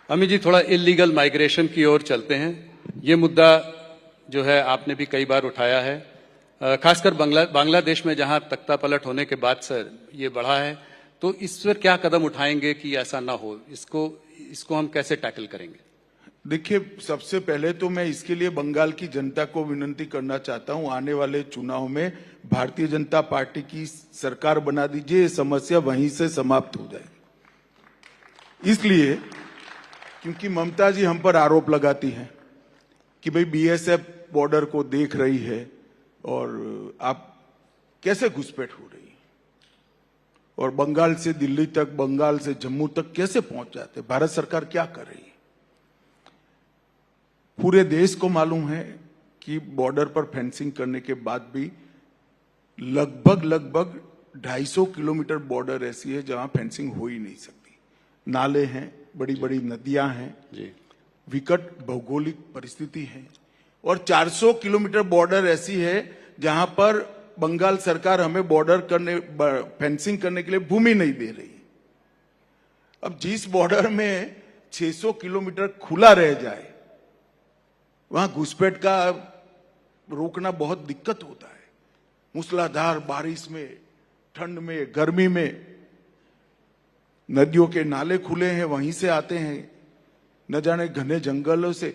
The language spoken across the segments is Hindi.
अमित जी, थोड़ा इलीगल माइग्रेशन की ओर चलते हैं। ये मुद्दा जो है आपने भी कई बार उठाया है, खासकर बांग्लादेश में जहां तख्ता पलट होने के बाद सर ये बढ़ा है, तो इस पर क्या कदम उठाएंगे कि ऐसा ना हो? इसको हम कैसे टैकल करेंगे? देखिए, सबसे पहले तो मैं इसके लिए बंगाल की जनता को विनती करना चाहता हूं, आने वाले चुनाव में भारतीय जनता पार्टी की सरकार बना दीजिए, ये समस्या वहीं से समाप्त हो जाएगी। इसलिए क्योंकि ममता जी हम पर आरोप लगाती हैं कि भाई बीएसएफ बॉर्डर को देख रही है और आप कैसे घुसपैठ हो रही है, और बंगाल से दिल्ली तक, बंगाल से जम्मू तक कैसे पहुंच जाते, भारत सरकार क्या कर रही है? पूरे देश को मालूम है कि बॉर्डर पर फेंसिंग करने के बाद भी लगभग 250 किलोमीटर बॉर्डर ऐसी है जहां फेंसिंग हो ही नहीं सकती। नाले हैं, बड़ी बड़ी नदियां हैं जी, विकट भौगोलिक परिस्थिति है, और 400 किलोमीटर बॉर्डर ऐसी है जहां पर बंगाल सरकार हमें बॉर्डर करने, फेंसिंग करने के लिए भूमि नहीं दे रही। अब जिस बॉर्डर में 600 किलोमीटर खुला रह जाए, वहां घुसपैठ का रोकना बहुत दिक्कत होता है। मूसलाधार बारिश में, ठंड में, गर्मी में नदियों के नाले खुले हैं, वहीं से आते हैं, न जाने घने जंगलों से।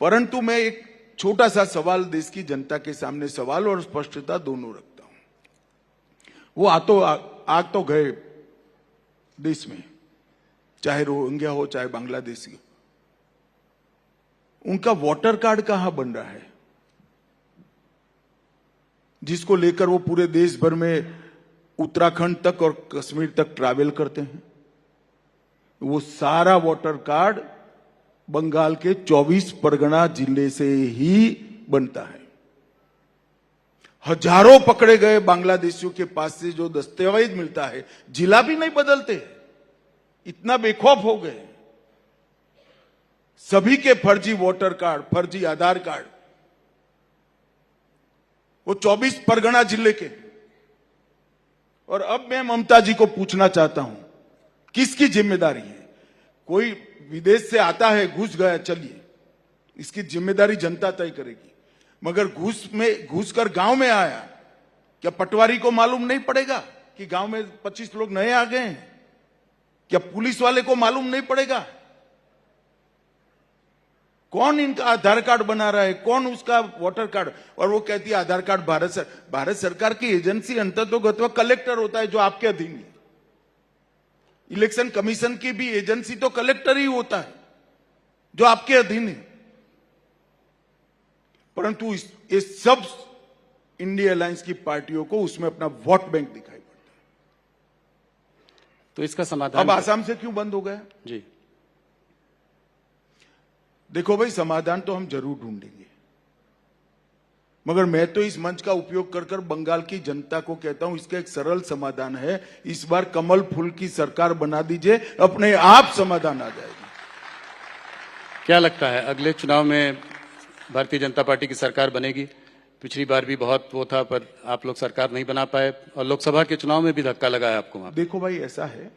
परंतु मैं एक छोटा सा सवाल देश की जनता के सामने, सवाल और स्पष्टता दोनों रखता हूं। वो आग तो गए देश में, चाहे रोहिंग्या हो चाहे बांग्लादेशी हो, उनका वोटर कार्ड कहां बन रहा है, जिसको लेकर वो पूरे देश भर में उत्तराखंड तक और कश्मीर तक ट्रैवल करते हैं? वो सारा वोटर कार्ड बंगाल के 24 परगना जिले से ही बनता है। हजारों पकड़े गए बांग्लादेशियों के पास से जो दस्तावेज मिलता है, जिला भी नहीं बदलते, इतना बेखौफ हो गए। सभी के फर्जी वोटर कार्ड, फर्जी आधार कार्ड, वो 24 परगना जिले के। और अब मैं ममता जी को पूछना चाहता हूं, किसकी जिम्मेदारी है? कोई विदेश से आता है, घुस गया, चलिए, इसकी जिम्मेदारी जनता तय करेगी। मगर घुस कर गांव में आया, क्या पटवारी को मालूम नहीं पड़ेगा कि गांव में 25 लोग नए आ गए हैं? क्या पुलिस वाले को मालूम नहीं पड़ेगा? कौन इनका आधार कार्ड बना रहा है, कौन उसका वोटर कार्ड? और वो कहती है आधार कार्ड भारत सरकार की एजेंसी अंततोगत्वा कलेक्टर होता है, जो आपके अधीन है। इलेक्शन कमीशन की भी एजेंसी तो कलेक्टर ही होता है, जो आपके अधीन है। परंतु ये सब इंडिया अलायंस की पार्टियों को उसमें अपना वोट बैंक दिखाई पड़ता है। तो इसका समाधान अब आसाम से क्यों बंद हो गया जी? देखो भाई, समाधान तो हम जरूर ढूंढेंगे, मगर मैं तो इस मंच का उपयोग कर कर बंगाल की जनता को कहता हूं, इसका एक सरल समाधान है। इस बार कमल फूल की सरकार बना दीजिए, अपने आप समाधान आ जाएगा। क्या लगता है अगले चुनाव में भारतीय जनता पार्टी की सरकार बनेगी? पिछली बार भी बहुत वो था, पर आप लोग सरकार नहीं बना पाए, और लोकसभा के चुनाव में भी धक्का लगा है आपको वहां। देखो भाई, ऐसा है,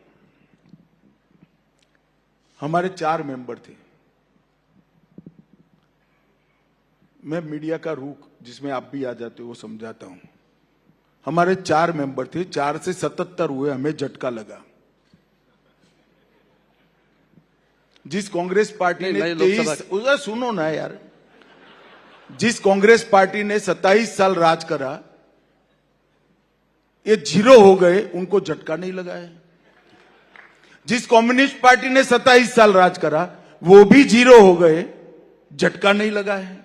हमारे 4 मेंबर थे। मैं मीडिया का रुख, जिसमें आप भी आ जाते हो, वो समझाता हूं। हमारे 4 मेंबर थे, 4 से 77 हुए, हमें झटका लगा। जिस कांग्रेस पार्टी ने 23, सुनो ना यार, जिस कांग्रेस पार्टी ने 27 साल राज करा, ये 0 हो गए, उनको झटका नहीं लगा है। जिस कम्युनिस्ट पार्टी ने 27 साल राज करा, वो भी 0 हो गए, झटका नहीं लगा है।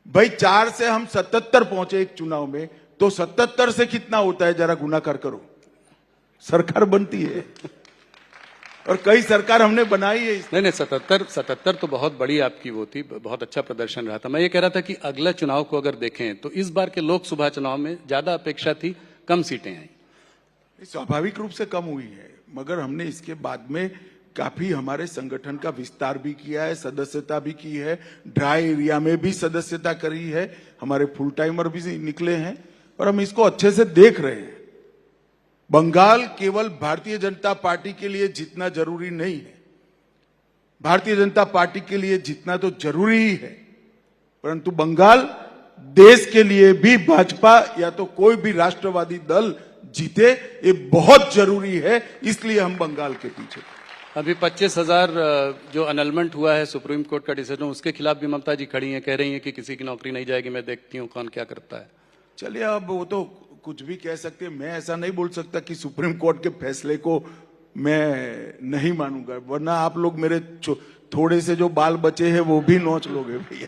भाई 4 से हम 77 पहुंचे एक चुनाव में, तो 77 से कितना होता है, जरा गुणाकार करो। सरकार बनती है, और कई सरकार हमने बनाई है। नहीं, 77 तो बहुत बड़ी आपकी वो थी, बहुत अच्छा प्रदर्शन रहा था। मैं ये कह रहा था कि अगला चुनाव को अगर देखें तो इस बार के लोकसभा चुनाव में ज्यादा अपेक्षा थी, कम सीटें आई। स्वाभाविक रूप से कम हुई है, मगर हमने इसके बाद में काफी हमारे संगठन का विस्तार भी किया है, सदस्यता भी की है, ड्राई एरिया में भी सदस्यता करी है, हमारे फुल टाइमर भी निकले हैं, और हम इसको अच्छे से देख रहे हैं। बंगाल केवल भारतीय जनता पार्टी के लिए जीतना जरूरी नहीं है, भारतीय जनता पार्टी के लिए जीतना तो जरूरी ही है, परंतु बंगाल देश के लिए भी भाजपा या तो कोई भी राष्ट्रवादी दल जीते ये बहुत जरूरी है, इसलिए हम बंगाल के पीछे। अभी 25,000 जो अनलमेंट हुआ है सुप्रीम कोर्ट का डिसीजन, उसके खिलाफ भी ममता जी खड़ी हैं, कह रही हैं कि किसी की नौकरी नहीं जाएगी, मैं देखती हूँ कौन क्या करता है। चलिए, अब वो तो कुछ भी कह सकते हैं, मैं ऐसा नहीं बोल सकता कि सुप्रीम कोर्ट के फैसले को मैं नहीं मानूंगा, वरना आप लोग मेरे थोड़े से जो बाल बचे हैं वो भी नोच लोगे भैया।